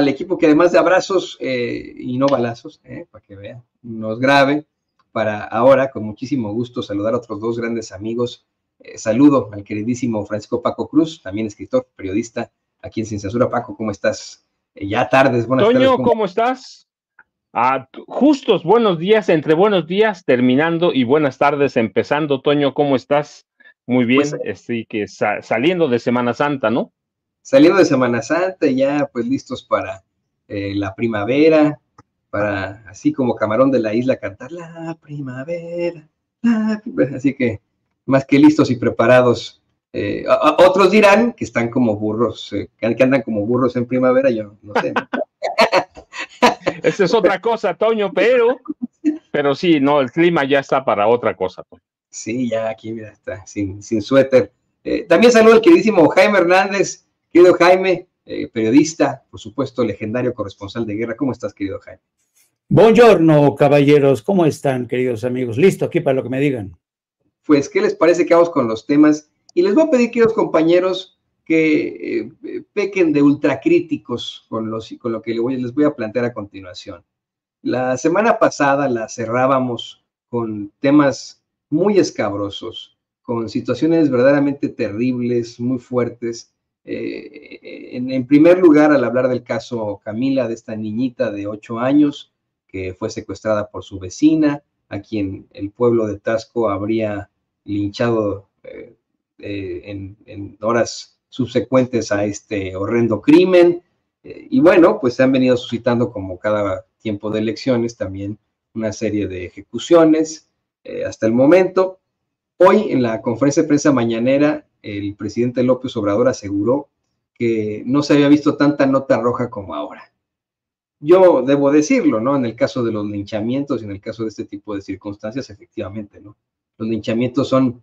al equipo que además de abrazos y no balazos, para que vean, nos grabe, para ahora, con muchísimo gusto, saludar a otros dos grandes amigos. Saludo al queridísimo Francisco Paco Cruz, también escritor, periodista, aquí en Sin Censura. Paco, ¿cómo estás? Ya tardes, buenas tardes. Toño, ¿cómo estás? Justos buenos días, entre buenos días terminando y buenas tardes empezando. Toño, ¿cómo estás? Muy bien, pues, sí, que saliendo de Semana Santa, ¿no? Saliendo de Semana Santa, ya pues listos para la primavera, para así como Camarón de la Isla cantar la primavera, así que más que listos y preparados. Otros dirán que están como burros, que andan como burros en primavera, yo no sé, ¿no? Esa es otra cosa, Toño, pero sí, no, el clima ya está para otra cosa. Toño. Sí, ya aquí, mira, está, sin suéter. También saludo al queridísimo Jaime Hernández, querido Jaime, periodista, por supuesto, legendario corresponsal de guerra. ¿Cómo estás, querido Jaime? Buongiorno, caballeros, ¿cómo están, queridos amigos? Listo aquí para lo que me digan. Pues, ¿qué les parece que vamos con los temas? Y les voy a pedir, queridos compañeros, que pequen de ultracríticos con lo que les voy a plantear a continuación. La semana pasada la cerrábamos con temas muy escabrosos, con situaciones verdaderamente terribles, muy fuertes. En primer lugar, al hablar del caso Camila, de esta niñita de 8 años que fue secuestrada por su vecina, a quien el pueblo de Tasco habría linchado en horas subsecuentes a este horrendo crimen. Y bueno, pues se han venido suscitando, como cada tiempo de elecciones, también una serie de ejecuciones hasta el momento. Hoy, en la conferencia de prensa mañanera, el presidente López Obrador aseguró que no se había visto tanta nota roja como ahora. Yo debo decirlo, ¿no? En el caso de los linchamientos y en el caso de este tipo de circunstancias, efectivamente, ¿no? Los linchamientos son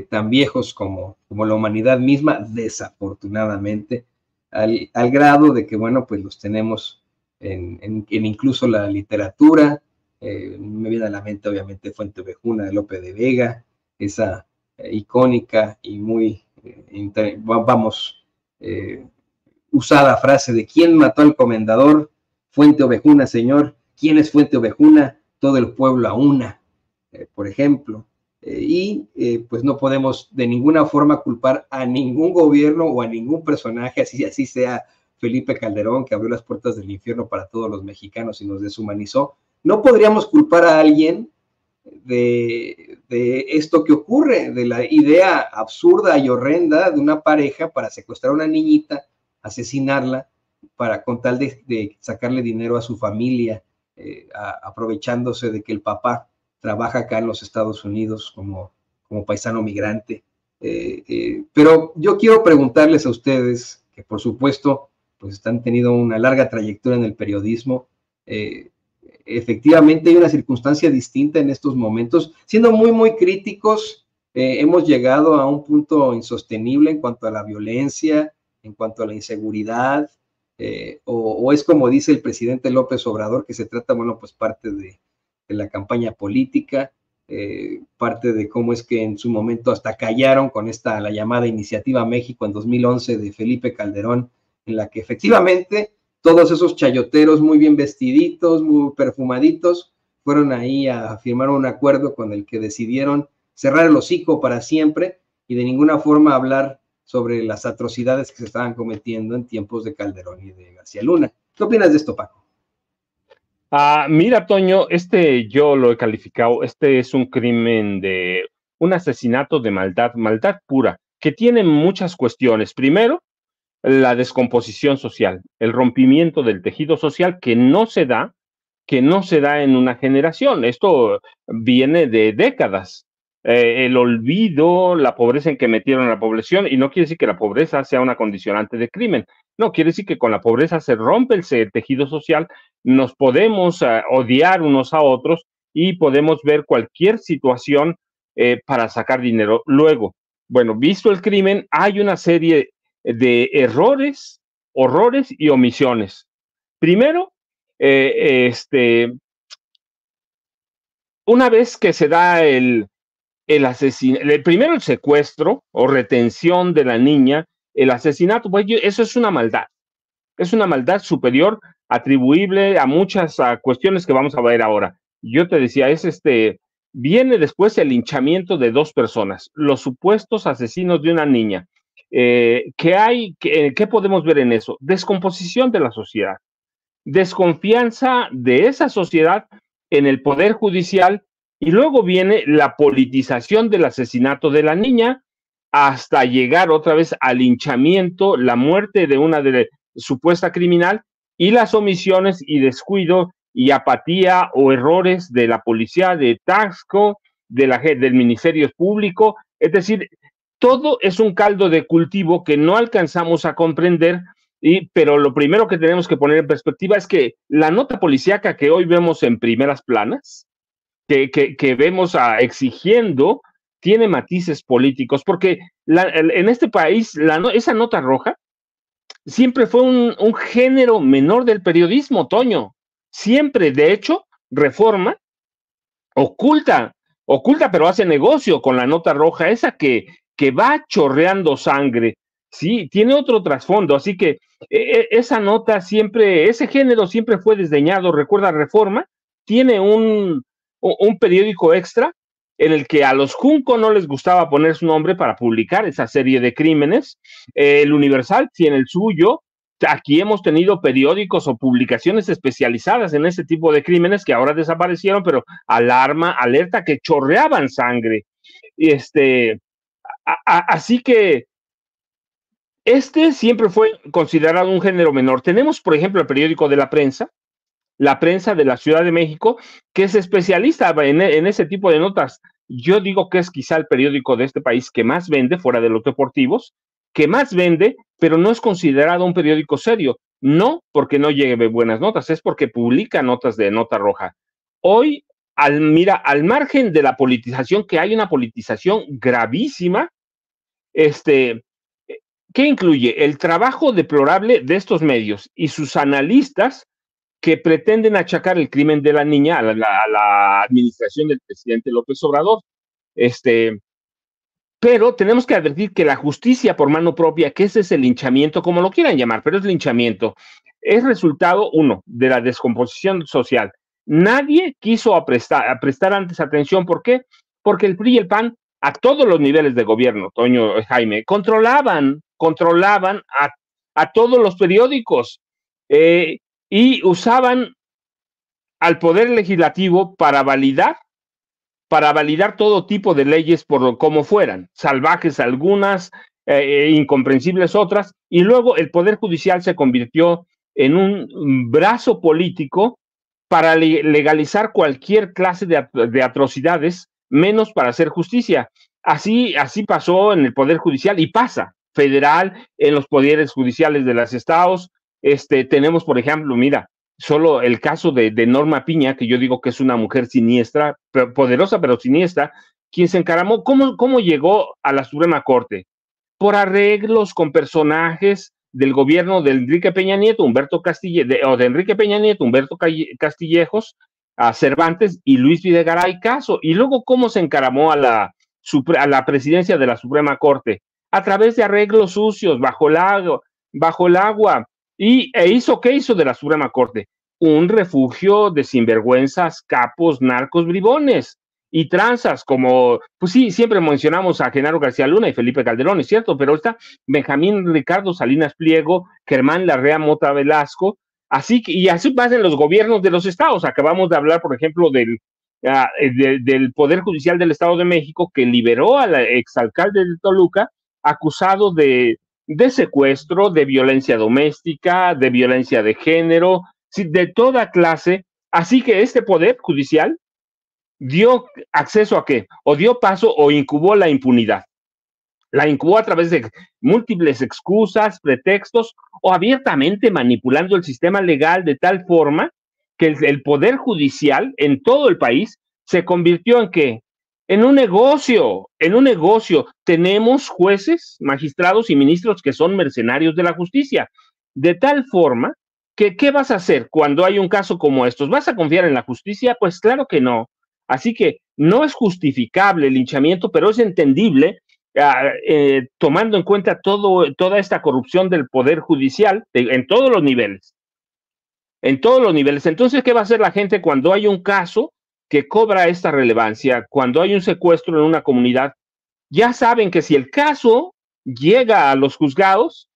tan viejos como la humanidad misma, desafortunadamente, al grado de que, bueno, pues los tenemos en incluso la literatura. Me viene a la mente, obviamente, Fuente Ovejuna de Lope de Vega, esa icónica y muy, usada frase de ¿quién mató al comendador? Fuente Ovejuna, señor. ¿Quién es Fuente Ovejuna? Todo el pueblo a una, por ejemplo. Pues no podemos de ninguna forma culpar a ningún gobierno o a ningún personaje, así sea Felipe Calderón, que abrió las puertas del infierno para todos los mexicanos y nos deshumanizó. No podríamos culpar a alguien de esto que ocurre, de la idea absurda y horrenda de una pareja para secuestrar a una niñita, asesinarla, con tal de sacarle dinero a su familia, aprovechándose de que el papá trabaja acá en los Estados Unidos como paisano migrante. Pero yo quiero preguntarles a ustedes, que por supuesto pues han tenido una larga trayectoria en el periodismo, efectivamente hay una circunstancia distinta en estos momentos. Siendo muy, muy críticos, hemos llegado a un punto insostenible en cuanto a la violencia, en cuanto a la inseguridad, o es como dice el presidente López Obrador, que se trata, bueno, pues parte de la campaña política, parte de cómo es que en su momento hasta callaron con la llamada Iniciativa México en 2011 de Felipe Calderón, en la que efectivamente todos esos chayoteros muy bien vestiditos, muy perfumaditos, fueron ahí a firmar un acuerdo con el que decidieron cerrar el hocico para siempre y de ninguna forma hablar sobre las atrocidades que se estaban cometiendo en tiempos de Calderón y de García Luna. ¿Qué opinas de esto, Paco? Mira, Toño, yo lo he calificado, es un crimen un asesinato de maldad pura, que tiene muchas cuestiones. Primero, la descomposición social, el rompimiento del tejido social que no se da en una generación. Esto viene de décadas. El olvido, la pobreza en que metieron a la población, y no quiere decir que la pobreza sea una condicionante de crimen. No, quiere decir que con la pobreza se rompe el tejido social, nos podemos odiar unos a otros y podemos ver cualquier situación para sacar dinero. Luego, bueno, visto el crimen, hay una serie de errores, horrores y omisiones. Primero, una vez que se da primero el secuestro o retención de la niña, el asesinato, pues eso es una maldad. Es una maldad superior atribuible a muchas cuestiones que vamos a ver ahora. Yo te decía, viene después el linchamiento de 2 personas, los supuestos asesinos de una niña. ¿Qué podemos ver en eso? Descomposición de la sociedad, desconfianza de esa sociedad en el poder judicial, y luego viene la politización del asesinato de la niña hasta llegar otra vez al linchamiento, la muerte de una supuesta criminal, y las omisiones y descuido y apatía o errores de la policía de Taxco, del Ministerio Público. Es decir, todo es un caldo de cultivo que no alcanzamos a comprender, pero lo primero que tenemos que poner en perspectiva es que la nota policíaca que hoy vemos en primeras planas, que vemos exigiendo, tiene matices políticos, porque en este país esa nota roja siempre fue un género menor del periodismo, Toño. Siempre, de hecho, Reforma oculta, pero hace negocio con la nota roja, esa que va chorreando sangre, ¿sí? Tiene otro trasfondo, así que esa nota siempre, ese género siempre fue desdeñado. Recuerda, Reforma tiene un periódico extra en el que a los Junco no les gustaba poner su nombre para publicar esa serie de crímenes. El Universal tiene el suyo. Aquí hemos tenido periódicos o publicaciones especializadas en ese tipo de crímenes que ahora desaparecieron, pero alerta que chorreaban sangre. Y así que siempre fue considerado un género menor. Tenemos, por ejemplo, el periódico de La Prensa de la Ciudad de México, que es especialista en ese tipo de notas. Yo digo que es quizá el periódico de este país que más vende, fuera de los deportivos, que más vende, pero no es considerado un periódico serio. No porque no lleve buenas notas, es porque publica notas de nota roja. Hoy, al margen de la politización, que hay una politización gravísima, ¿qué incluye? El trabajo deplorable de estos medios y sus analistas que pretenden achacar el crimen de la niña a la administración del presidente López Obrador. Pero tenemos que advertir que la justicia por mano propia, que ese es el linchamiento, como lo quieran llamar, pero es linchamiento, es resultado, uno, de la descomposición social. Nadie quiso prestar antes atención. ¿Por qué? Porque el PRI y el PAN, a todos los niveles de gobierno, Toño, Jaime, controlaban a todos los periódicos, y usaban al poder legislativo para validar todo tipo de leyes por como fueran, salvajes algunas, incomprensibles otras, y luego el poder judicial se convirtió en un brazo político para legalizar cualquier clase de atrocidades, menos para hacer justicia. Así pasó en el poder judicial y pasa federal, en los poderes judiciales de los estados. Tenemos, por ejemplo, mira, solo el caso de Norma Piña, que yo digo que es una mujer siniestra, poderosa pero siniestra, quien se encaramó. ¿Cómo llegó a la Suprema Corte? Por arreglos con personajes del gobierno de Enrique Peña Nieto, Humberto Castillejos, a Cervantes y Luis Videgaray Caso. Y luego, ¿cómo se encaramó a la presidencia de la Suprema Corte? A través de arreglos sucios, bajo el agua. ¿Qué hizo de la Suprema Corte? Un refugio de sinvergüenzas, capos, narcos, bribones y tranzas, como, pues sí, siempre mencionamos a Genaro García Luna y Felipe Calderón, es cierto, pero está Benjamín Ricardo Salinas Pliego, Germán Larrea Mota Velasco, y así pasan los gobiernos de los estados. Acabamos de hablar, por ejemplo, del Poder Judicial del Estado de México, que liberó al exalcalde de Toluca, acusado de secuestro, de violencia doméstica, de violencia de género, de toda clase. Así que este Poder Judicial dio acceso a ¿qué? O dio paso o incubó la impunidad. La incubó a través de múltiples excusas, pretextos, o abiertamente manipulando el sistema legal de tal forma que el Poder Judicial en todo el país se convirtió en ¿qué? En un negocio. Tenemos jueces, magistrados y ministros que son mercenarios de la justicia, de tal forma que ¿qué vas a hacer cuando hay un caso como estos? ¿Vas a confiar en la justicia? Pues claro que no. Así que no es justificable el linchamiento, pero es entendible tomando en cuenta toda esta corrupción del Poder Judicial en todos los niveles. En todos los niveles. Entonces, ¿qué va a hacer la gente cuando hay un caso que cobra esta relevancia? Cuando hay un secuestro en una comunidad, ya saben que si el caso llega a los juzgados,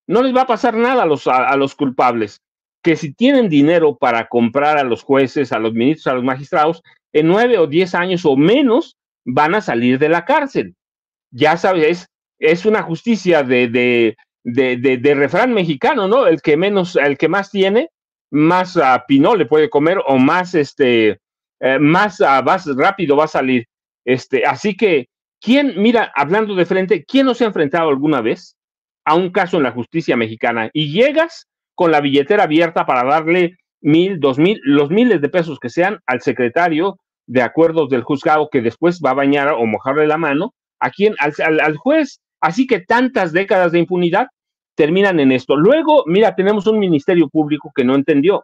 no les va a pasar nada a los culpables. Que si tienen dinero para comprar a los jueces, a los ministros, a los magistrados, en 9 o 10 años o menos van a salir de la cárcel. Ya sabes, es una justicia de refrán mexicano, ¿no? El que más tiene, más pinol le puede comer o más más rápido va a salir. Así que, mira, hablando de frente, ¿quién no se ha enfrentado alguna vez a un caso en la justicia mexicana? Y llegas con la billetera abierta para darle 1,000, 2,000, los miles de pesos que sean al secretario de acuerdos del juzgado, que después va a bañar o mojarle la mano al juez. Así que tantas décadas de impunidad terminan en esto. Luego, mira, tenemos un ministerio público que no entendió,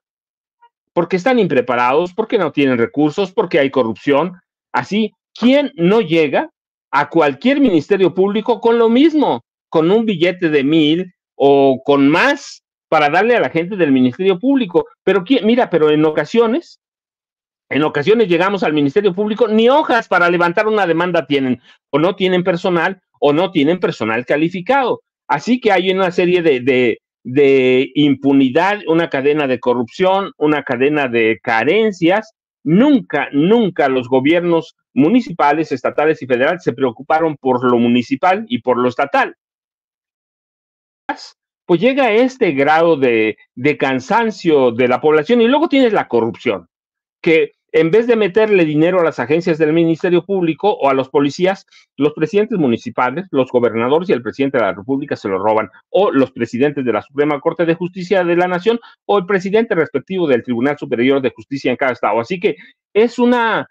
porque están impreparados, porque no tienen recursos, porque hay corrupción. Así, ¿quién no llega a cualquier ministerio público con lo mismo, con un billete de 1,000 o con más para darle a la gente del ministerio público? Pero mira, pero en ocasiones llegamos al Ministerio Público, ni hojas para levantar una demanda tienen, o no tienen personal calificado. Así que hay una serie de impunidad, una cadena de corrupción, una cadena de carencias. Nunca los gobiernos municipales, estatales y federales se preocuparon por lo municipal y por lo estatal. Pues llega a este grado de cansancio de la población, y luego tienes la corrupción, que en vez de meterle dinero a las agencias del Ministerio Público o a los policías, los presidentes municipales, los gobernadores y el presidente de la República se lo roban, o los presidentes de la Suprema Corte de Justicia de la Nación, o el presidente respectivo del Tribunal Superior de Justicia en cada estado. Así que es una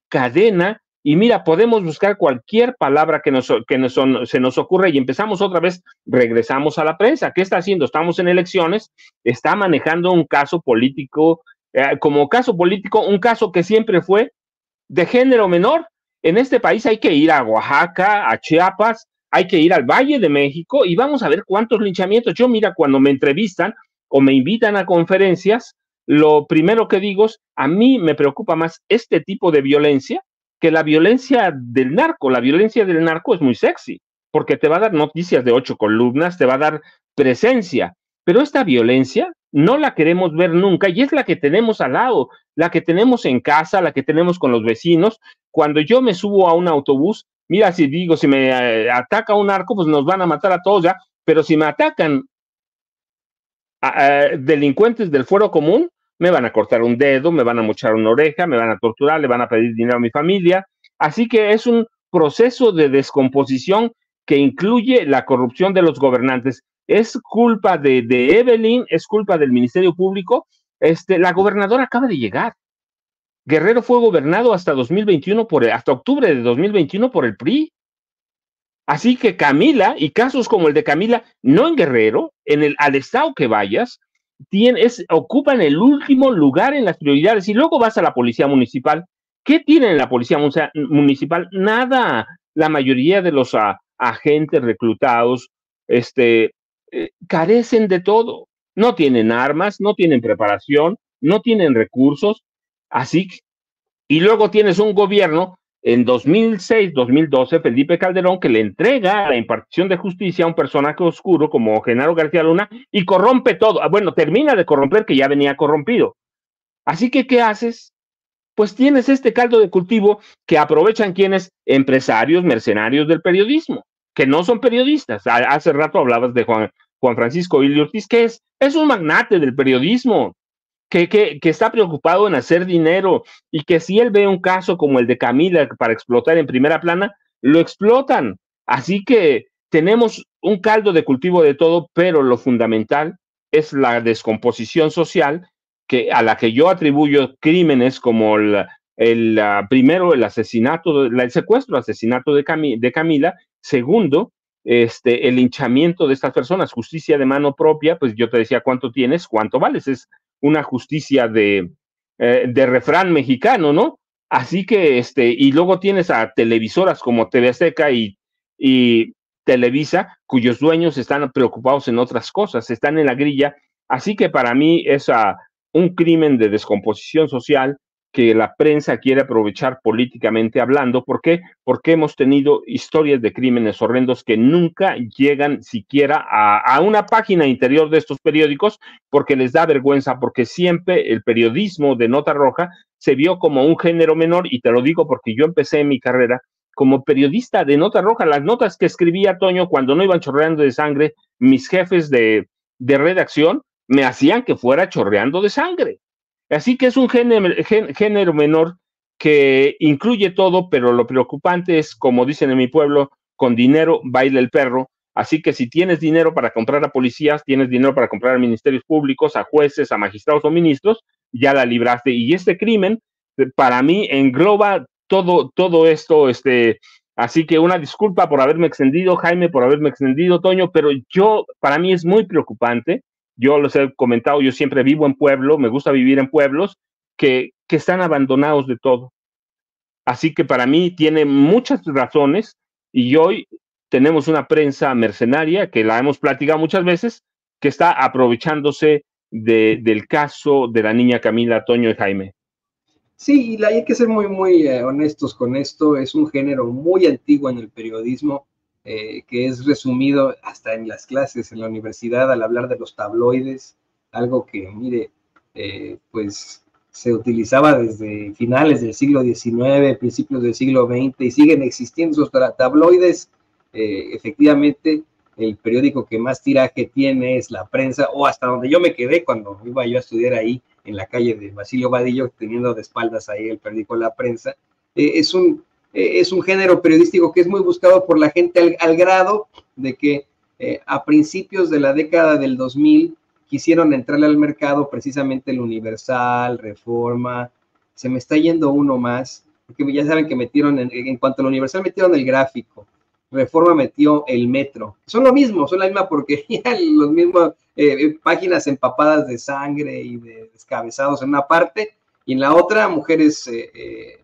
cadena, y mira, podemos buscar cualquier palabra se nos ocurra y empezamos otra vez, regresamos a la prensa. ¿Qué está haciendo? Estamos en elecciones, está manejando un caso político, como caso político, un caso que siempre fue de género menor. En este país hay que ir a Oaxaca, a Chiapas, hay que ir al Valle de México y vamos a ver cuántos linchamientos. Yo, mira, cuando me entrevistan o me invitan a conferencias, lo primero que digo es, a mí me preocupa más este tipo de violencia que la violencia del narco. La violencia del narco es muy sexy, porque te va a dar noticias de 8 columnas, te va a dar presencia, pero esta violencia no la queremos ver nunca, y es la que tenemos al lado, la que tenemos en casa, la que tenemos con los vecinos. Cuando yo me subo a un autobús, mira, si me ataca un narco, pues nos van a matar a todos ya, pero si me atacan delincuentes del fuero común, me van a cortar un dedo, me van a mochar una oreja, me van a torturar, le van a pedir dinero a mi familia. Así que es un proceso de descomposición que incluye la corrupción de los gobernantes. Es culpa de Evelyn, es culpa del Ministerio Público. La gobernadora acaba de llegar. Guerrero fue gobernado hasta 2021 hasta octubre de 2021 por el PRI. Así que Camila, y casos como el de Camila, no en Guerrero, al estado que vayas, ocupan el último lugar en las prioridades. Y luego vas a la policía municipal. ¿Qué tienen en la policía municipal? Nada. La mayoría de los agentes reclutados carecen de todo. No tienen armas, no tienen preparación, no tienen recursos. Así que, y luego tienes un gobierno en 2006, 2012, Felipe Calderón, que le entrega la impartición de justicia a un personaje oscuro como Genaro García Luna y corrompe todo. Bueno, termina de corromper, que ya venía corrompido. Así que, ¿qué haces? Pues tienes este caldo de cultivo que aprovechan quienes, empresarios, mercenarios del periodismo, que no son periodistas. Hace rato hablabas de Juan Francisco Ili Ortiz, que es un magnate del periodismo, que está preocupado en hacer dinero, y que si él ve un caso como el de Camila para explotar en primera plana, lo explotan. Así que tenemos un caldo de cultivo de todo, pero lo fundamental es la descomposición social, a la que yo atribuyo crímenes como primero el asesinato, el secuestro, asesinato de Camila. Segundo, el linchamiento de estas personas, justicia de mano propia. Pues yo te decía, ¿cuánto tienes? ¿Cuánto vales? Es una justicia de refrán mexicano, ¿no? Así que, y luego tienes a televisoras como TV Azteca y y Televisa, cuyos dueños están preocupados en otras cosas, están en la grilla. Así que para mí es un crimen de descomposición social que la prensa quiere aprovechar políticamente hablando. ¿Por qué? Porque hemos tenido historias de crímenes horrendos que nunca llegan siquiera a una página interior de estos periódicos porque les da vergüenza, porque siempre el periodismo de nota roja se vio como un género menor, y te lo digo porque yo empecé mi carrera como periodista de nota roja. Las notas que escribía, Toño, cuando no iban chorreando de sangre, mis jefes de redacción me hacían que fuera chorreando de sangre. Así que es un género menor que incluye todo, pero lo preocupante es, como dicen en mi pueblo, con dinero baila el perro. Así que si tienes dinero para comprar a policías, tienes dinero para comprar a ministerios públicos, a jueces, a magistrados o ministros, ya la libraste. Y este crimen, para mí, engloba todo esto. Así que una disculpa por haberme extendido, Jaime, por haberme extendido, Toño, pero para mí es muy preocupante. Yo les he comentado, yo siempre vivo en pueblo, me gusta vivir en pueblos que están abandonados de todo. Así que para mí tiene muchas razones, y hoy tenemos una prensa mercenaria, que la hemos platicado muchas veces, que está aprovechándose del caso de la niña Camila, Toño y Jaime. Sí, y hay que ser muy honestos con esto. Es un género muy antiguo en el periodismo, que es resumido hasta en las clases en la universidad al hablar de los tabloides, algo que, mire, pues se utilizaba desde finales del siglo XIX, principios del siglo XX, y siguen existiendo esos tabloides. Efectivamente, el periódico que más tiraje tiene es La Prensa, o hasta donde yo me quedé cuando iba yo a estudiar ahí, en la calle de Basilio Vadillo, teniendo de espaldas ahí el periódico La Prensa. Es un género periodístico que es muy buscado por la gente al grado de que a principios de la década del 2000 quisieron entrarle al mercado precisamente el Universal, Reforma. Se me está yendo uno más, porque ya saben que metieron, en cuanto al Universal metieron el Gráfico, Reforma metió el Metro. Son lo mismo, son la misma porquería, los mismos páginas empapadas de sangre y de descabezados en una parte, y en la otra mujeres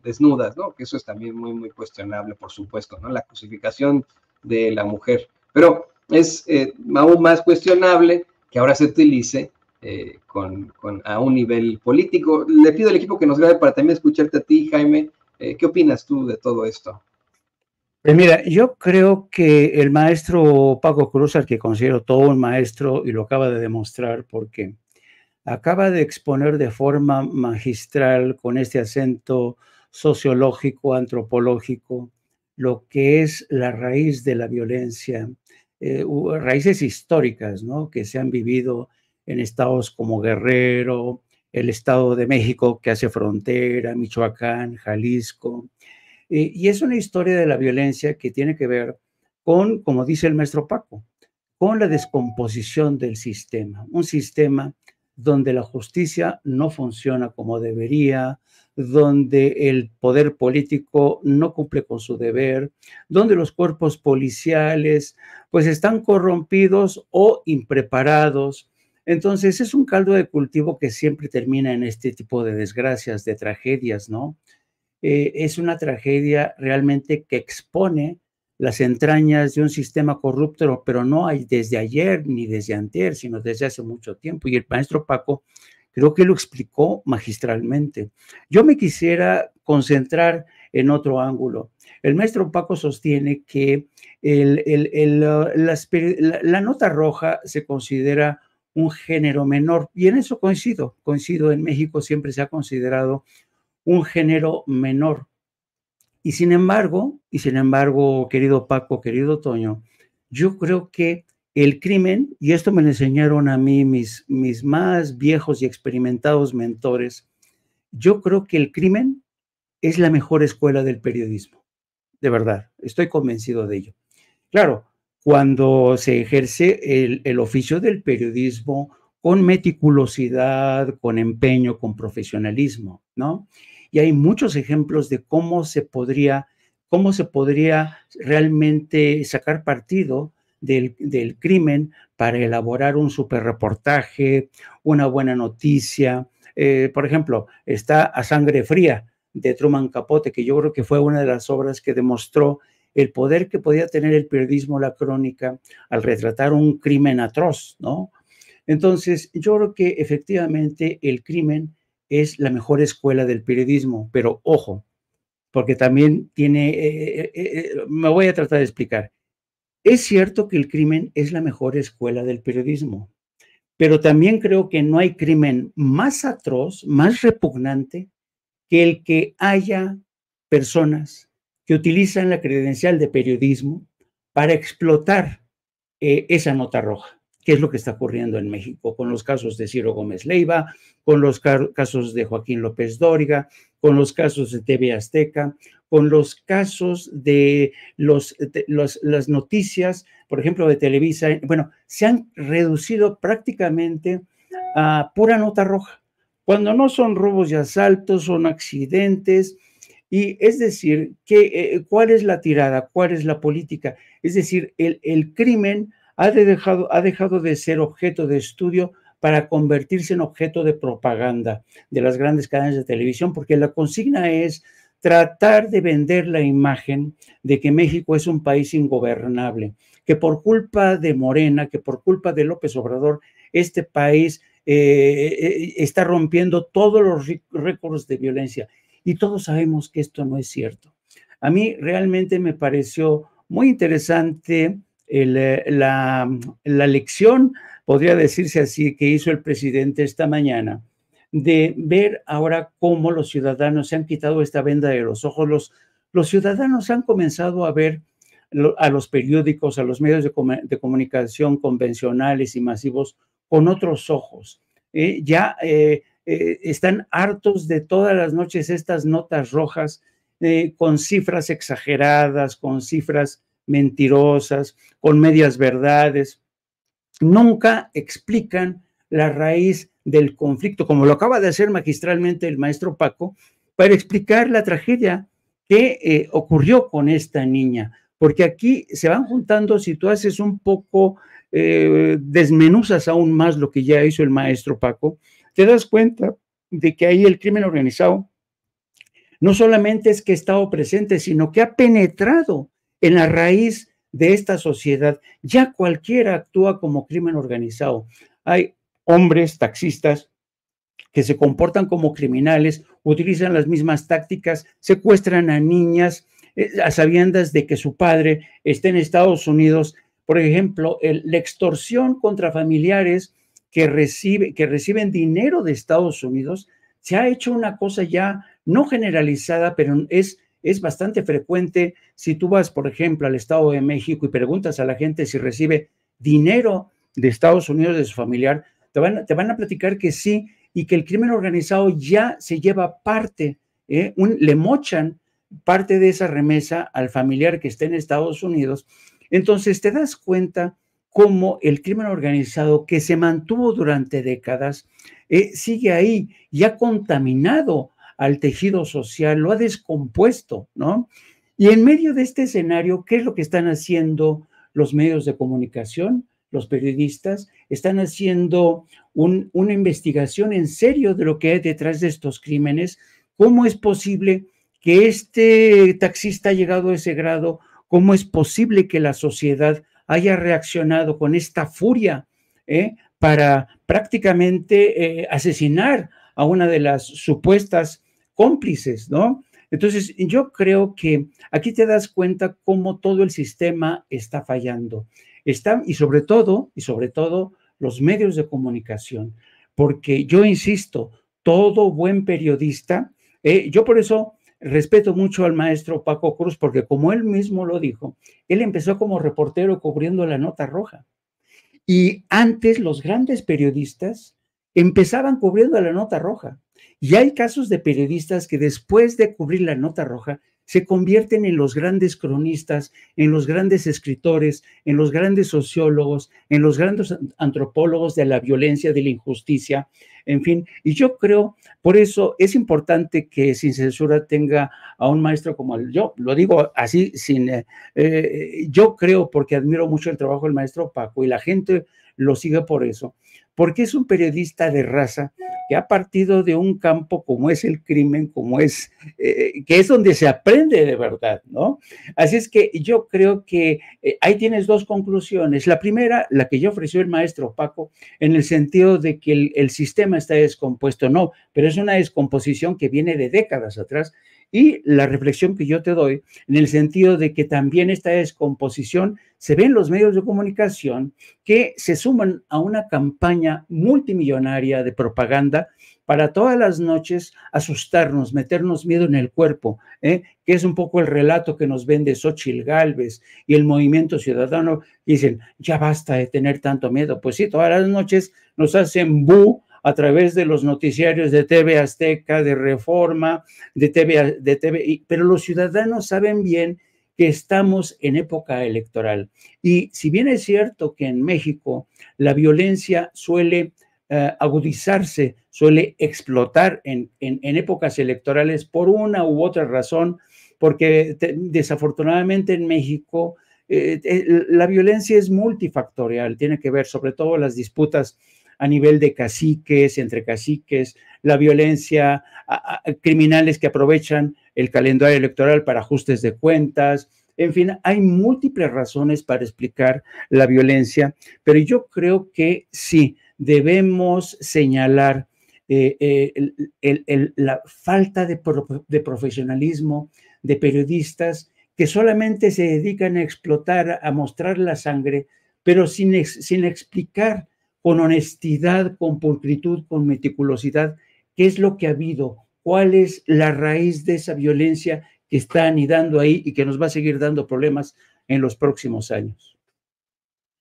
desnudas, ¿no? Que eso es también muy cuestionable, por supuesto, ¿no? La cosificación de la mujer. Pero es aún más cuestionable que ahora se utilice a un nivel político. Le pido al equipo que nos grabe para también escucharte a ti, Jaime. ¿Qué opinas tú de todo esto? Pues mira, yo creo que el maestro Paco Cruz, al que considero todo un maestro, y lo acaba de demostrar porque acaba de exponer de forma magistral, con este acento sociológico, antropológico, lo que es la raíz de la violencia, raíces históricas, ¿no?, que se han vivido en estados como Guerrero, el Estado de México que hace frontera, Michoacán, Jalisco. Y es una historia de la violencia que tiene que ver con, como dice el maestro Paco, con la descomposición del sistema. Un sistema donde la justicia no funciona como debería, donde el poder político no cumple con su deber, donde los cuerpos policiales pues están corrompidos o impreparados. Entonces es un caldo de cultivo que siempre termina en este tipo de desgracias, de tragedias, ¿no? Es una tragedia realmente que expone las entrañas de un sistema corrupto, pero no hay desde ayer ni desde antier, sino desde hace mucho tiempo. Y el maestro Paco creo que lo explicó magistralmente. Yo me quisiera concentrar en otro ángulo. El maestro Paco sostiene que la nota roja se considera un género menor, y en eso coincido. En México siempre se ha considerado un género menor. Y sin embargo, querido Paco, querido Toño, yo creo que el crimen, y esto me lo enseñaron a mí mis más viejos y experimentados mentores, yo creo que el crimen es la mejor escuela del periodismo. De verdad, estoy convencido de ello. Claro, cuando se ejerce el oficio del periodismo con meticulosidad, con empeño, con profesionalismo, ¿no? Y hay muchos ejemplos de cómo se podría realmente sacar partido del crimen para elaborar un superreportaje, una buena noticia. Por ejemplo, está A Sangre Fría, de Truman Capote, que yo creo que fue una de las obras que demostró el poder que podía tener el periodismo, la crónica, al retratar un crimen atroz, ¿no? Entonces, yo creo que efectivamente el crimen es la mejor escuela del periodismo, pero ojo, porque también me voy a tratar de explicar. Es cierto que el crimen es la mejor escuela del periodismo, pero también creo que no hay crimen más atroz, más repugnante, que el que haya personas que utilizan la credencial de periodismo para explotar esa nota roja, que es lo que está ocurriendo en México con los casos de Ciro Gómez Leiva, con los casos de Joaquín López Dóriga, con los casos de TV Azteca, con los casos de las noticias, por ejemplo, de Televisa. Bueno, se han reducido prácticamente a pura nota roja, cuando no son robos y asaltos, son accidentes. Y es decir, ¿cuál es la tirada? ¿Cuál es la política? Es decir, el crimen ha dejado de ser objeto de estudio para convertirse en objeto de propaganda de las grandes cadenas de televisión, porque la consigna es tratar de vender la imagen de que México es un país ingobernable, que por culpa de Morena, que por culpa de López Obrador, este país está rompiendo todos los récords de violencia. Y todos sabemos que esto no es cierto. A mí realmente me pareció muy interesante la lección, podría decirse así, que hizo el presidente esta mañana, de ver ahora cómo los ciudadanos se han quitado esta venda de los ojos. Los ciudadanos han comenzado a ver a los periódicos, a los medios de comunicación convencionales y masivos con otros ojos. Están hartos de todas las noches estas notas rojas con cifras exageradas, con cifras mentirosas, con medias verdades. Nunca explican la raíz del conflicto, como lo acaba de hacer magistralmente el maestro Paco, para explicar la tragedia que ocurrió con esta niña. Porque aquí se van juntando, si tú haces un poco, desmenuzas aún más lo que ya hizo el maestro Paco, te das cuenta de que ahí el crimen organizado no solamente es que ha estado presente, sino que ha penetrado en la raíz de esta sociedad. Ya cualquiera actúa como crimen organizado. Hay hombres taxistas que se comportan como criminales, utilizan las mismas tácticas, secuestran a niñas a sabiendas de que su padre está en Estados Unidos. Por ejemplo, la extorsión contra familiares que reciben dinero de Estados Unidos se ha hecho una cosa ya no generalizada, pero es bastante frecuente. Si tú vas, por ejemplo, al Estado de México y preguntas a la gente si recibe dinero de Estados Unidos de su familiar, te van a platicar que sí, y que el crimen organizado ya se lleva parte, le mochan parte de esa remesa al familiar que está en Estados Unidos. Entonces te das cuenta cómo el crimen organizado, que se mantuvo durante décadas, sigue ahí y ha contaminado al tejido social, lo ha descompuesto, ¿no? Y en medio de este escenario, ¿qué es lo que están haciendo los medios de comunicación? Los periodistas están haciendo una investigación en serio de lo que hay detrás de estos crímenes. ¿Cómo es posible que este taxista ha llegado a ese grado? ¿Cómo es posible que la sociedad haya reaccionado con esta furia para prácticamente asesinar a una de las supuestas cómplices, ¿no? Entonces, yo creo que aquí te das cuenta cómo todo el sistema está fallando. Y sobre todo, los medios de comunicación, porque yo insisto, todo buen periodista, yo por eso respeto mucho al maestro Paco Cruz, porque como él mismo lo dijo, él empezó como reportero cubriendo la nota roja. Y antes los grandes periodistas empezaban cubriendo la nota roja. Y hay casos de periodistas que después de cubrir la nota roja se convierten en los grandes cronistas, en los grandes escritores, en los grandes sociólogos, en los grandes antropólogos de la violencia, de la injusticia, en fin. Y yo creo, por eso es importante que Sin Censura tenga a un maestro como yo, lo digo así, yo creo, porque admiro mucho el trabajo del maestro Paco y la gente lo sigue por eso, porque es un periodista de raza que ha partido de un campo como es el crimen, como es, que es donde se aprende de verdad, ¿no? Así es que yo creo que ahí tienes dos conclusiones. La primera, la que ya ofreció el maestro Paco, en el sentido de que el sistema está descompuesto, no, pero es una descomposición que viene de décadas atrás. Y la reflexión que yo te doy, en el sentido de que también esta descomposición se ve en los medios de comunicación que se suman a una campaña multimillonaria de propaganda para todas las noches asustarnos, meternos miedo en el cuerpo, que es un poco el relato que nos vende Xóchitl Gálvez y el Movimiento Ciudadano. Dicen, ya basta de tener tanto miedo. Pues sí, todas las noches nos hacen bu a través de los noticiarios de TV Azteca, de Reforma, de TV, pero los ciudadanos saben bien que estamos en época electoral. Y si bien es cierto que en México la violencia suele agudizarse, suele explotar en épocas electorales por una u otra razón, porque desafortunadamente en México la violencia es multifactorial, tiene que ver sobre todo las disputas a nivel de caciques, entre caciques, la violencia, criminales que aprovechan el calendario electoral para ajustes de cuentas. En fin, hay múltiples razones para explicar la violencia, pero yo creo que sí, debemos señalar la falta de profesionalismo de periodistas que solamente se dedican a explotar, a mostrar la sangre, pero sin explicar con honestidad, con pulcritud, con meticulosidad, qué es lo que ha habido, cuál es la raíz de esa violencia que está anidando ahí y que nos va a seguir dando problemas en los próximos años.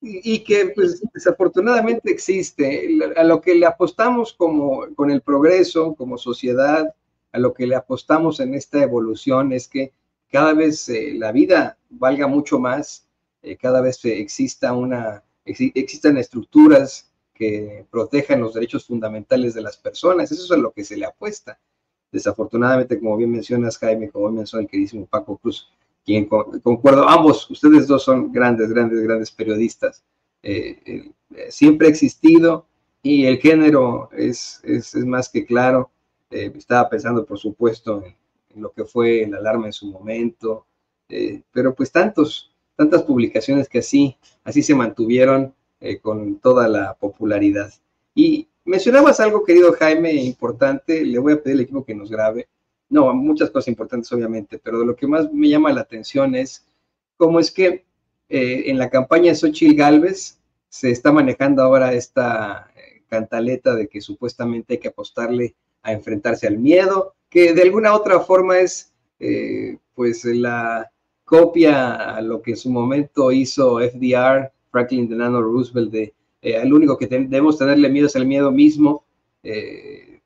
Y que pues desafortunadamente existe. A lo que le apostamos con el progreso, como sociedad, a lo que le apostamos en esta evolución es que cada vez la vida valga mucho más, cada vez existan estructuras que protejan los derechos fundamentales de las personas. Eso es a lo que se le apuesta. Desafortunadamente, como bien mencionas, Jaime, como bien menciona el queridísimo Paco Cruz, quien concuerdo, ambos, ustedes dos son grandes periodistas. Siempre ha existido y el género es más que claro. Estaba pensando, por supuesto, en lo que fue la alarma en su momento, pero pues tantas publicaciones que así se mantuvieron con toda la popularidad. Y mencionabas algo, querido Jaime, importante. Le voy a pedir al equipo que nos grabe. No, muchas cosas importantes, obviamente, pero de lo que más me llama la atención es cómo es que en la campaña de Xóchitl Gálvez se está manejando ahora esta cantaleta de que supuestamente hay que apostarle a enfrentarse al miedo, que de alguna otra forma es pues la copia a lo que en su momento hizo FDR, Franklin Delano Roosevelt, de el único que debemos tenerle miedo es el miedo mismo,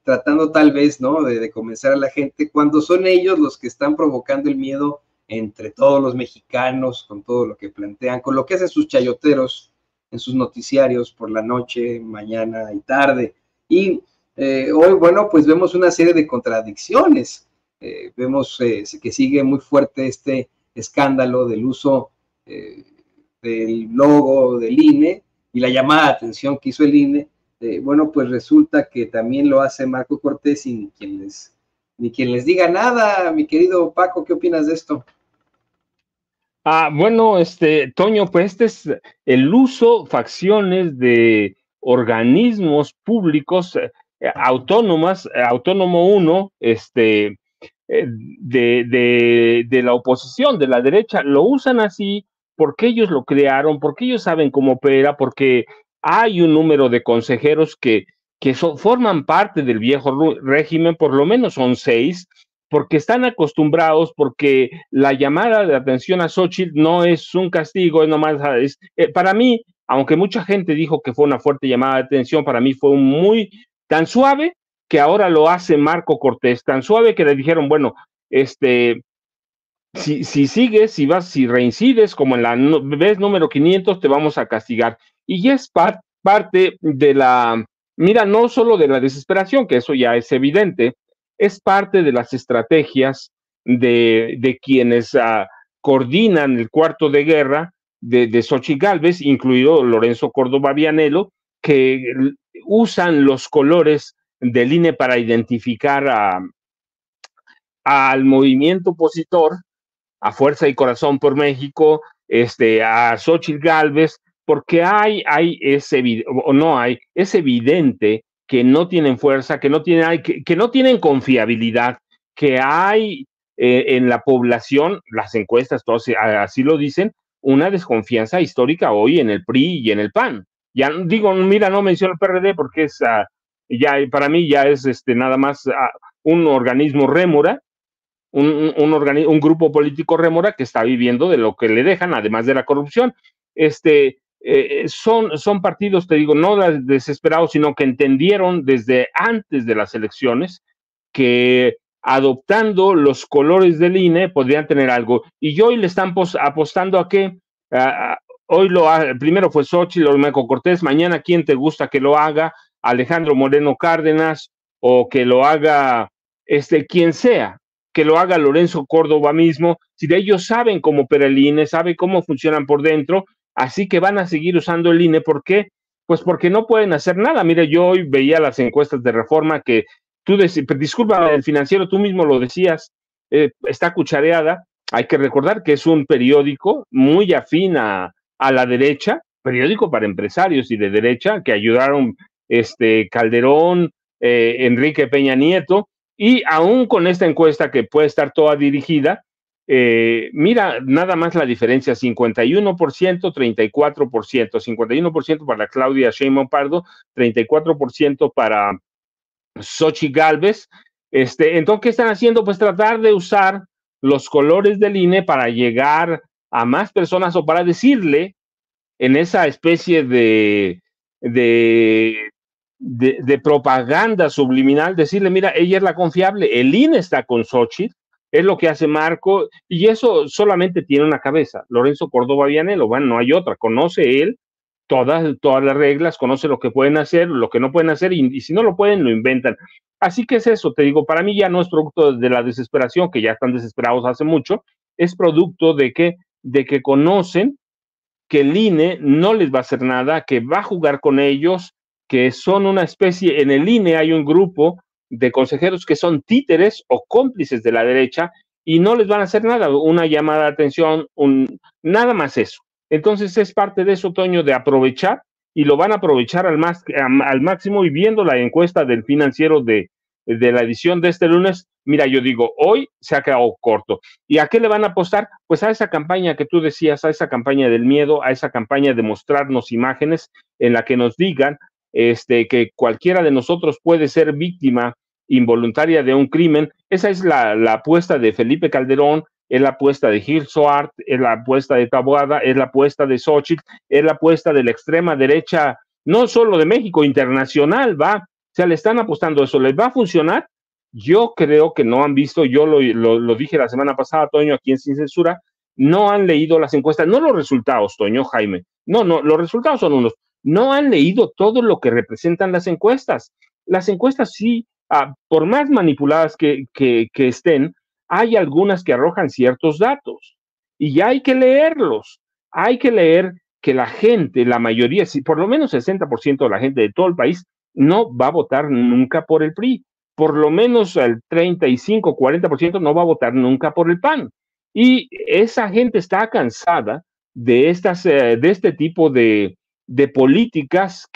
tratando tal vez, ¿no?, de convencer a la gente, cuando son ellos los que están provocando el miedo entre todos los mexicanos, con todo lo que plantean, con lo que hacen sus chayoteros en sus noticiarios por la noche, mañana y tarde. Y hoy, bueno, pues vemos una serie de contradicciones. Vemos que sigue muy fuerte este escándalo del uso del logo del INE y la llamada de atención que hizo el INE. Bueno, pues resulta que también lo hace Marco Cortés sin ni quien les diga nada. Mi querido Paco, ¿qué opinas de esto? Bueno, Toño, pues este es el uso, facciones de organismos públicos Autónomo 1, de la oposición, de la derecha, lo usan así porque ellos lo crearon, porque ellos saben cómo opera, porque hay un número de consejeros que forman parte del viejo régimen, por lo menos son 6, porque están acostumbrados, porque la llamada de atención a Xóchitl no es un castigo, es nomás, para mí, aunque mucha gente dijo que fue una fuerte llamada de atención, para mí fue tan suave que ahora lo hace Marco Cortés, tan suave que le dijeron, bueno, si sigues, si reincides, como en la vez número 500, te vamos a castigar. Y ya es parte de mira, no solo de la desesperación, que eso ya es evidente, es parte de las estrategias de quienes coordinan el cuarto de guerra de Xóchitl Gálvez, incluido Lorenzo Córdoba Vianello, que usan los colores del INE para identificar al movimiento opositor, a Fuerza y Corazón por México, a Xóchitl Gálvez, porque es evidente que no tienen fuerza, que no tienen confiabilidad, que hay en la población, las encuestas todos así lo dicen, una desconfianza histórica hoy en el PRI y en el PAN. Ya digo, mira, no menciono el PRD porque ya para mí ya es nada más un organismo rémora, un grupo político rémora que está viviendo de lo que le dejan, además de la corrupción. Son partidos, te digo, no desesperados, sino que entendieron desde antes de las elecciones que adoptando los colores del INE podrían tener algo. Y hoy le están apostando a que hoy primero fue Xóchitl, Olmeco Cortés, mañana quién te gusta que lo haga, Alejandro Moreno Cárdenas, o que lo haga quien sea, que lo haga Lorenzo Córdoba mismo, si de ellos saben cómo opera el INE, saben cómo funcionan por dentro, así que van a seguir usando el INE. ¿Por qué? Pues porque no pueden hacer nada. Mire, yo hoy veía las encuestas de Reforma que disculpa, el Financiero, tú mismo lo decías, está cuchareada. Hay que recordar que es un periódico muy afín a la derecha, periódico para empresarios y de derecha, que ayudaron Calderón, Enrique Peña Nieto, y aún con esta encuesta que puede estar toda dirigida, mira, nada más la diferencia, 51%, 34%, 51% para Claudia Sheinbaum Pardo, 34% para Xóchitl Gálvez. Entonces, ¿qué están haciendo? Pues tratar de usar los colores del INE para llegar a más personas o para decirle en esa especie de propaganda subliminal, decirle, mira, ella es la confiable, el INE está con Xóchitl, es lo que hace Marco, y eso solamente tiene una cabeza, Lorenzo Córdoba Vianello. Bueno, no hay otra, conoce él todas las reglas, conoce lo que pueden hacer, lo que no pueden hacer, y si no lo pueden, lo inventan. Así que es eso, te digo, para mí ya no es producto de la desesperación, que ya están desesperados hace mucho, es producto de que conocen que el INE no les va a hacer nada, que va a jugar con ellos, que son una especie, en el INE hay un grupo de consejeros que son títeres o cómplices de la derecha y no les van a hacer nada, una llamada de atención, nada más eso. Entonces es parte de eso, Toño, de aprovechar, y lo van a aprovechar al máximo, y viendo la encuesta del Financiero de la edición de este lunes, mira, yo digo, hoy se ha quedado corto. ¿Y a qué le van a apostar? Pues a esa campaña que tú decías, a esa campaña del miedo, a esa campaña de mostrarnos imágenes en la que nos digan que cualquiera de nosotros puede ser víctima involuntaria de un crimen. Esa es la apuesta de Felipe Calderón, es la apuesta de Gil Soart, es la apuesta de Taboada, es la apuesta de Xóchitl, es la apuesta de la extrema derecha, no solo de México, internacional, va. O sea, le están apostando eso. ¿Les va a funcionar? Yo creo que no han visto, yo lo dije la semana pasada, Toño, aquí en Sin Censura, no han leído las encuestas, no los resultados, Toño, Jaime, no, los resultados son unos, no han leído todo lo que representan las encuestas. Las encuestas sí, por más manipuladas que estén, hay algunas que arrojan ciertos datos y ya hay que leerlos, hay que leer que la gente, la mayoría, si por lo menos 60% de la gente de todo el país no va a votar nunca por el PRI, por lo menos el 35, 40% no va a votar nunca por el PAN. Y esa gente está cansada de este tipo de políticas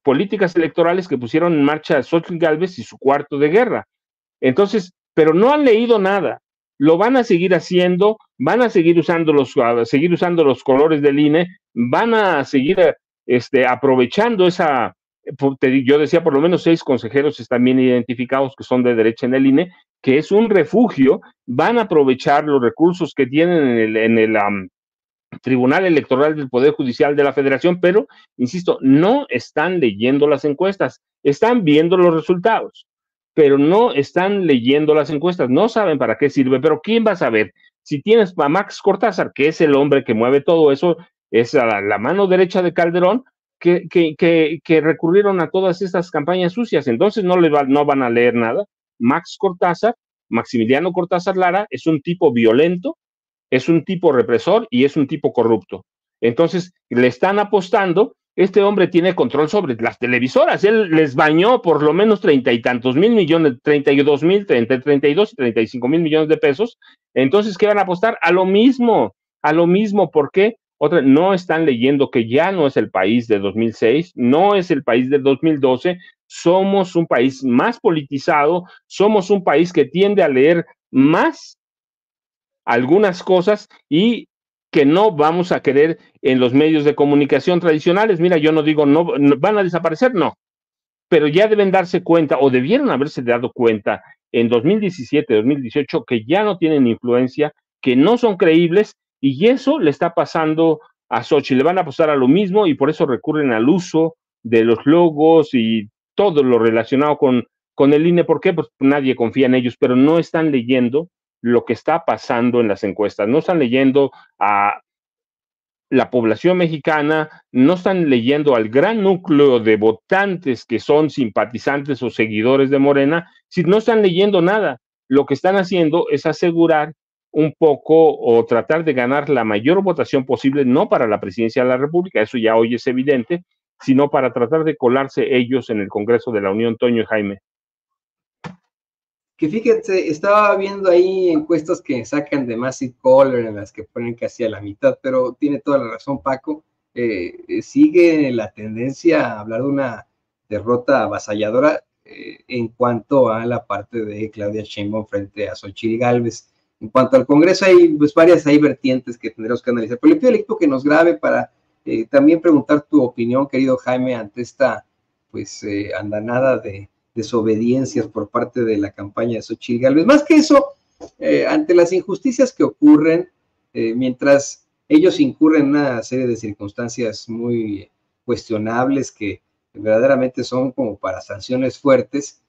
políticas electorales que pusieron en marcha Xóchitl Gálvez y su cuarto de guerra. Entonces, pero no han leído nada. Lo van a seguir haciendo, van a seguir usando los colores del INE, van a seguir aprovechando esa. Yo decía, por lo menos 6 consejeros están bien identificados que son de derecha en el INE, que es un refugio. Van a aprovechar los recursos que tienen en el Tribunal Electoral del Poder Judicial de la Federación, pero, insisto, no están leyendo las encuestas, están viendo los resultados, pero no están leyendo las encuestas, no saben para qué sirve. Pero ¿quién va a saber? Si tienes a Max Cortázar, que es el hombre que mueve todo eso, es la mano derecha de Calderón, que recurrieron a todas estas campañas sucias, entonces no van a leer nada. Max Cortázar, Maximiliano Cortázar Lara, es un tipo violento, es un tipo represor y es un tipo corrupto. Entonces le están apostando Este hombre tiene control sobre las televisoras. Él les bañó por lo menos 30 y tantos mil millones, 32,000, 32 y 35 mil millones de pesos. Entonces, ¿qué van a apostar? A lo mismo, a lo mismo. ¿Por qué? No están leyendo que ya no es el país de 2006, no es el país de 2012. Somos un país más politizado, somos un país que tiende a leer más algunas cosas y que no vamos a querer en los medios de comunicación tradicionales. Mira, yo no digo no van a desaparecer, no, pero ya deben darse cuenta o debieron haberse dado cuenta en 2017, 2018 que ya no tienen influencia, que no son creíbles, y eso le está pasando a Xochitl. Le van a apostar a lo mismo y por eso recurren al uso de los logos y todo lo relacionado con el INE. ¿Por qué? Pues nadie confía en ellos, pero no están leyendo lo que está pasando en las encuestas, no están leyendo a la población mexicana, no están leyendo al gran núcleo de votantes que son simpatizantes o seguidores de Morena, si no están leyendo nada. Lo que están haciendo es asegurar un poco o tratar de ganar la mayor votación posible, no para la presidencia de la República, eso ya hoy es evidente, sino para tratar de colarse ellos en el Congreso de la Unión. Toño y Jaime. Que fíjense, estaba viendo ahí encuestas que sacan de Massive Caller en las que ponen casi a la mitad, pero tiene toda la razón Paco, sigue la tendencia a hablar de una derrota avasalladora en cuanto a la parte de Claudia Sheinbaum frente a Xochitl Gálvez. En cuanto al Congreso hay pues varias vertientes que tendremos que analizar, pero le pido al equipo que nos grabe para también preguntar tu opinión, querido Jaime, ante esta pues andanada de desobediencias por parte de la campaña de Xochitl Gálvez. Más que eso, ante las injusticias que ocurren, mientras ellos incurren en una serie de circunstancias muy cuestionables que verdaderamente son como para sanciones fuertes,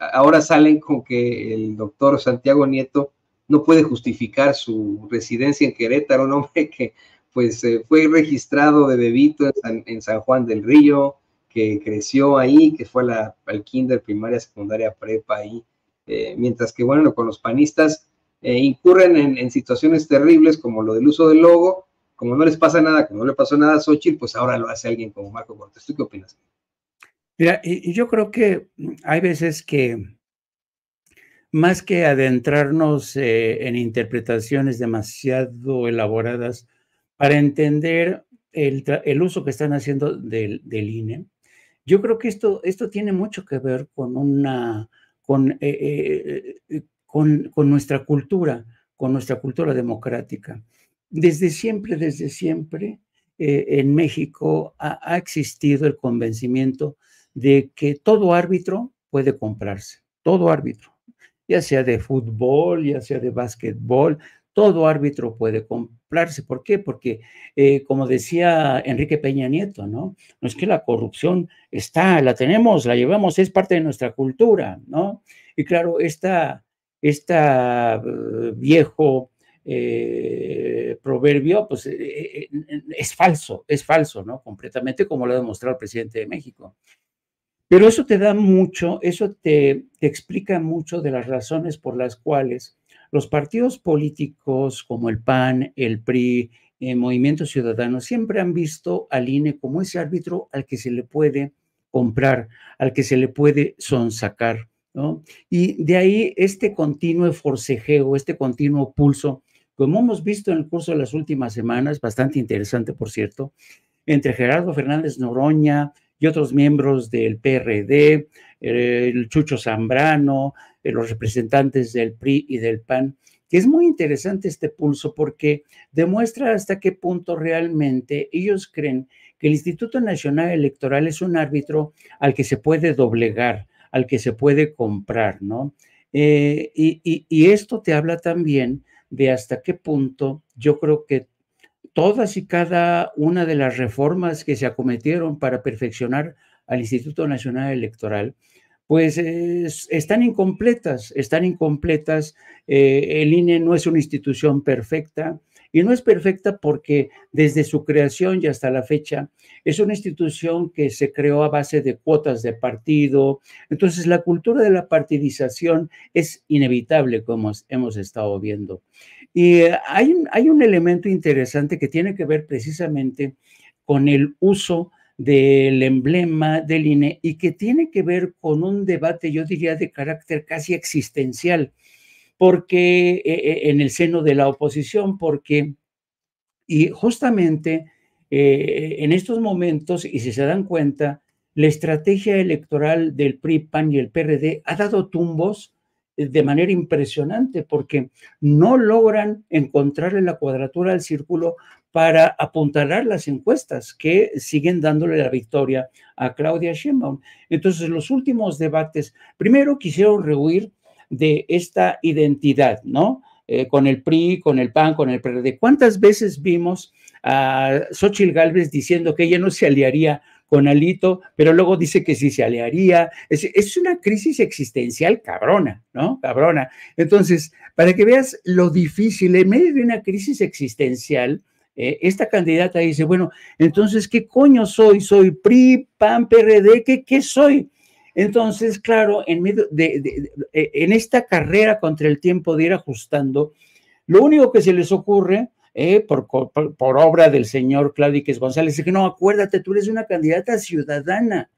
ahora salen con que el doctor Santiago Nieto no puede justificar su residencia en Querétaro, un hombre que pues fue registrado de bebito en San Juan del Río, que creció ahí, que fue al kinder, primaria, secundaria, prepa ahí, mientras que, bueno, con los panistas incurren en situaciones terribles como lo del uso del logo, como no les pasa nada, como no le pasó nada a Xochitl, pues ahora lo hace alguien como Marco Cortés. ¿Tú qué opinas? Mira, y yo creo que hay veces que más que adentrarnos en interpretaciones demasiado elaboradas para entender el uso que están haciendo del INE, yo creo que esto tiene mucho que ver con con nuestra cultura democrática. Desde siempre, en México ha existido el convencimiento de que todo árbitro puede comprarse, todo árbitro, ya sea de fútbol, ya sea de básquetbol, todo árbitro puede comprarse. ¿Por qué? Porque, como decía Enrique Peña Nieto, ¿no? No es que la corrupción está, la tenemos, la llevamos, es parte de nuestra cultura, ¿no? Y claro, viejo proverbio, pues es falso, ¿no? Completamente, como lo ha demostrado el presidente de México. Pero eso te da mucho, eso te explica mucho de las razones por las cuales los partidos políticos como el PAN, el PRI, Movimiento Ciudadano, siempre han visto al INE como ese árbitro al que se le puede comprar, al que se le puede sonsacar, ¿no? Y de ahí este continuo forcejeo, este continuo pulso, como hemos visto en el curso de las últimas semanas, bastante interesante, por cierto, entre Gerardo Fernández Noroña y otros miembros del PRD, el Chucho Zambrano, los representantes del PRI y del PAN, que es muy interesante este pulso porque demuestra hasta qué punto realmente ellos creen que el Instituto Nacional Electoral es un árbitro al que se puede doblegar, al que se puede comprar, ¿no? Y esto te habla también de hasta qué punto yo creo que todas y cada una de las reformas que se acometieron para perfeccionar al Instituto Nacional Electoral, pues están incompletas. El INE no es una institución perfecta, y no es perfecta porque desde su creación y hasta la fecha es una institución que se creó a base de cuotas de partido. Entonces la cultura de la partidización es inevitable, como hemos estado viendo. Y hay un elemento interesante que tiene que ver precisamente con el uso del emblema del INE y que tiene que ver con un debate, yo diría, de carácter casi existencial, porque en el seno de la oposición, porque y justamente en estos momentos, y si se dan cuenta, la estrategia electoral del PRI, PAN y el PRD ha dado tumbos de manera impresionante porque no logran encontrarle la cuadratura al círculo para apuntalar las encuestas que siguen dándole la victoria a Claudia Sheinbaum. Entonces, los últimos debates, primero quisieron rehuir de esta identidad, ¿no? Con el PRI, con el PAN, con el PRD. ¿Cuántas veces vimos a Xóchitl Gálvez diciendo que ella no se aliaría con Alito, pero luego dice que sí se aliaría? Es una crisis existencial cabrona, ¿no? Cabrona. Entonces, para que veas lo difícil, en medio de una crisis existencial, esta candidata dice, bueno, entonces, ¿qué coño soy? ¿Soy PRI, PAN, PRD? ¿Qué soy? Entonces, claro, en medio en esta carrera contra el tiempo de ir ajustando, lo único que se les ocurre, por obra del señor Claudíquez González, es que no, acuérdate, tú eres una candidata ciudadana,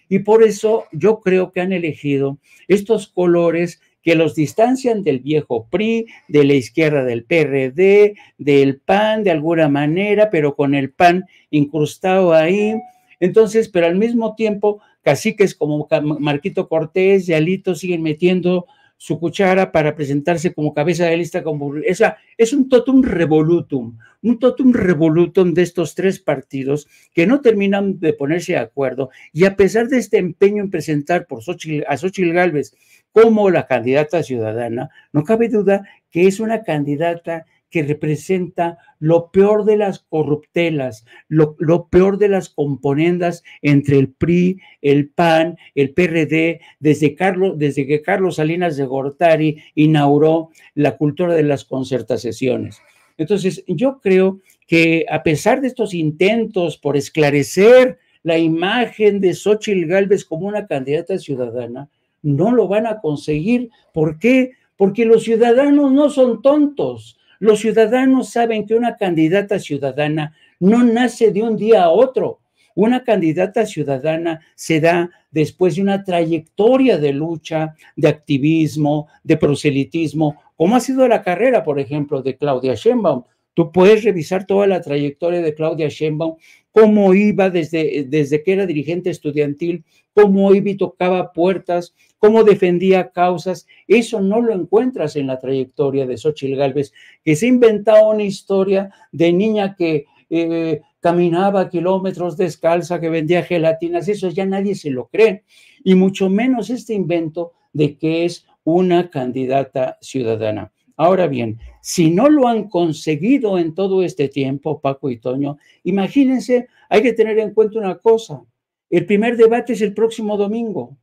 y por eso yo creo que han elegido estos colores que los distancian del viejo PRI, de la izquierda del PRD, del PAN de alguna manera, pero con el PAN incrustado ahí. Entonces, pero al mismo tiempo, caciques como Marquito Cortés y Alito siguen metiendo su cuchara para presentarse como cabeza de lista, como esa, es un totum revolutum de estos tres partidos que no terminan de ponerse de acuerdo, y a pesar de este empeño en presentar a Xóchitl Gálvez como la candidata ciudadana, no cabe duda que es una candidata que representa lo peor de las corruptelas, lo peor de las componendas entre el PRI, el PAN, el PRD, desde que Carlos Salinas de Gortari inauguró la cultura de las concertaciones. Entonces, yo creo que a pesar de estos intentos por esclarecer la imagen de Xóchitl Gálvez como una candidata ciudadana, no lo van a conseguir. ¿Por qué? Porque los ciudadanos no son tontos. Los ciudadanos saben que una candidata ciudadana no nace de un día a otro. Una candidata ciudadana se da después de una trayectoria de lucha, de activismo, de proselitismo, como ha sido la carrera, por ejemplo, de Claudia Sheinbaum. Tú puedes revisar toda la trayectoria de Claudia Sheinbaum, cómo iba desde que era dirigente estudiantil, cómo iba y tocaba puertas, cómo defendía causas. Eso no lo encuentras en la trayectoria de Xóchitl Gálvez, que se ha inventado una historia de niña que caminaba kilómetros descalza, que vendía gelatinas. Eso ya nadie se lo cree, y mucho menos este invento de que es una candidata ciudadana. Ahora bien, si no lo han conseguido en todo este tiempo, Paco y Toño, imagínense, hay que tener en cuenta una cosa: el primer debate es el próximo domingo.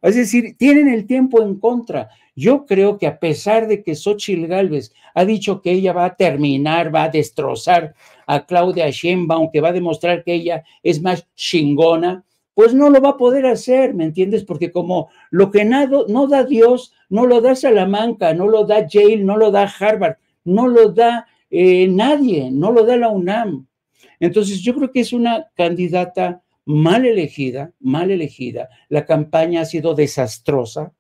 Es decir, tienen el tiempo en contra. Yo creo que a pesar de que Xóchitl Gálvez ha dicho que ella va a terminar, va a destrozar a Claudia Sheinbaum, que va a demostrar que ella es más chingona, pues no lo va a poder hacer, ¿me entiendes? Porque como lo que no da Dios, no lo da Salamanca, no lo da Yale, no lo da Harvard, no lo da nadie, no lo da la UNAM. Entonces yo creo que es una candidata mal elegida. La campaña ha sido desastrosa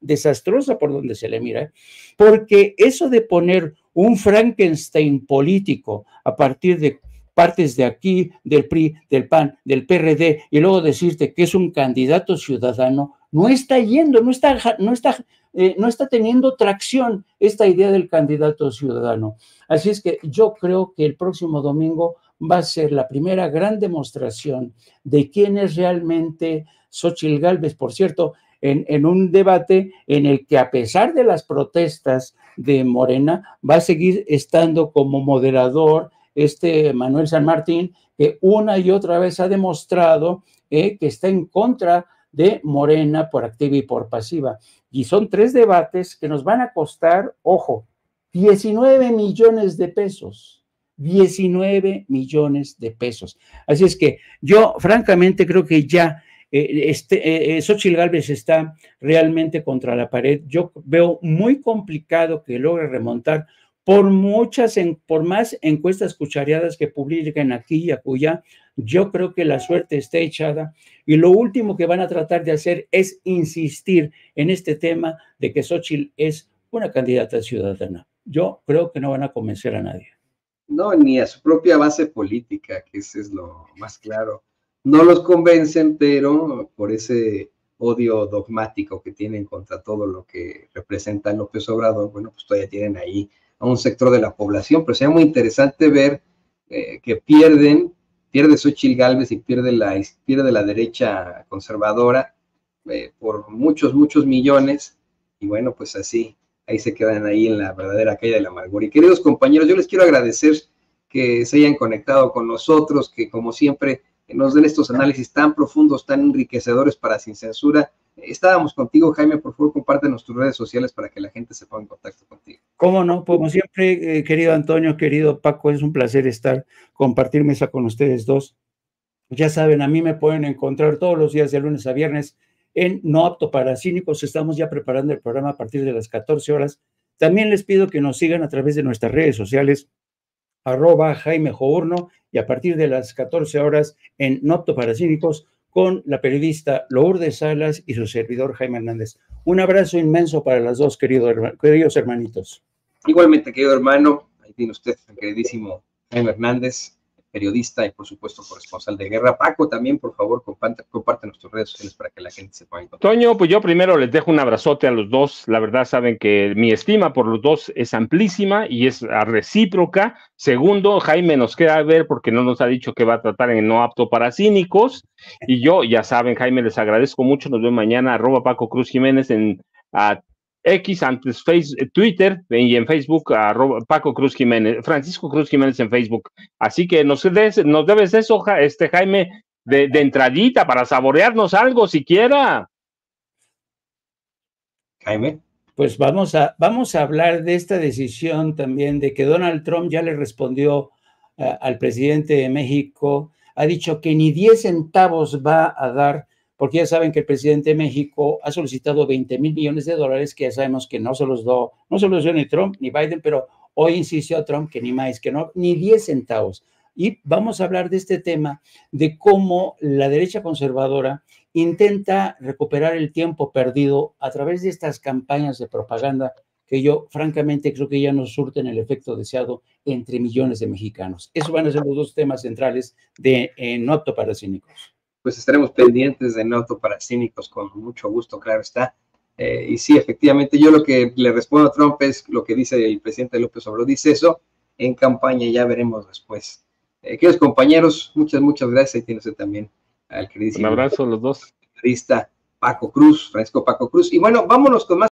por donde se le mira, porque eso de poner un Frankenstein político a partir de partes de aquí, del PRI, del PAN, del PRD, y luego decirte que es un candidato ciudadano, no está yendo, no está teniendo tracción esta idea del candidato ciudadano. Así es que yo creo que el próximo domingo va a ser la primera gran demostración de quién es realmente Xóchitl Gálvez. Por cierto, en un debate en el que, a pesar de las protestas de Morena, va a seguir estando como moderador Manuel San Martín, que una y otra vez ha demostrado que está en contra de Morena por activa y por pasiva. Y son 3 debates que nos van a costar, ojo, 19 millones de pesos. 19 millones de pesos. Así es que yo, francamente, creo que ya Xóchitl Gálvez está realmente contra la pared. Yo veo muy complicado que logre remontar, por más encuestas cuchareadas que publiquen aquí y acullá, yo creo que la suerte está echada y lo último que van a tratar de hacer es insistir en este tema de que Xóchitl es una candidata ciudadana. Yo creo que no van a convencer a nadie. No, ni a su propia base política, que ese es lo más claro. No los convencen, pero por ese odio dogmático que tienen contra todo lo que representa López Obrador, bueno, pues todavía tienen ahí a un sector de la población, pero sería muy interesante ver que pierde Xóchitl Gálvez y pierde la derecha conservadora por muchos millones, y bueno, pues así, ahí se quedan ahí en la verdadera calle de la amargura. Y queridos compañeros, yo les quiero agradecer que se hayan conectado con nosotros, que como siempre nos den estos análisis tan profundos, tan enriquecedores para Sin Censura. Estábamos contigo, Jaime, por favor, compártenos tus redes sociales para que la gente se ponga en contacto contigo. Cómo no, como siempre, querido Antonio, querido Paco, es un placer compartir mesa con ustedes dos. Ya saben, a mí me pueden encontrar todos los días de lunes a viernes en No Apto para Cínicos. Estamos ya preparando el programa a partir de las 14 horas. También les pido que nos sigan a través de nuestras redes sociales, @Jaime Journo, y a partir de las 14 horas en No Apto para Cínicos con la periodista Lourdes Salas y su servidor Jaime Hernández. Un abrazo inmenso para las dos, queridos hermanitos. Igualmente, querido hermano, ahí tiene usted, el queridísimo Jaime Hernández, periodista y por supuesto corresponsal de guerra. Paco, también por favor comparte nuestras redes sociales para que la gente se ponga en contacto. Toño, pues yo primero les dejo un abrazote a los dos. La verdad saben que mi estima por los dos es amplísima y es recíproca. Segundo, Jaime nos queda ver porque no nos ha dicho que va a tratar en No Apto para Cínicos. Y yo, ya saben, Jaime, les agradezco mucho. Nos vemos mañana, @Paco Cruz Jiménez en X, antes Twitter, y en Facebook, @Paco Cruz Jiménez, Francisco Cruz Jiménez en Facebook. Así que nos debes eso, Jaime, de entradita para saborearnos algo siquiera. Jaime. Pues vamos a hablar de esta decisión también de que Donald Trump ya le respondió al presidente de México, ha dicho que ni 10 centavos va a dar, porque ya saben que el presidente de México ha solicitado 20,000 millones de dólares, que ya sabemos que no se los dio ni Trump ni Biden, pero hoy insistió Trump que ni más, que no, ni 10 centavos. Y vamos a hablar de este tema, de cómo la derecha conservadora intenta recuperar el tiempo perdido a través de estas campañas de propaganda que yo francamente creo que ya no surten el efecto deseado entre millones de mexicanos. Esos van a ser los dos temas centrales de No Apto para Cínicos. Pues estaremos pendientes de No Apto para Cínicos con mucho gusto, claro está. Y sí, efectivamente, yo lo que le respondo a Trump es lo que dice el presidente López Obrador, dice eso en campaña, ya veremos después. Queridos compañeros, muchas gracias. Ahí tiene usted también al queridísimo. Un abrazo a los dos. Periodista Paco Cruz, Francisco Paco Cruz. Y bueno, vámonos con más.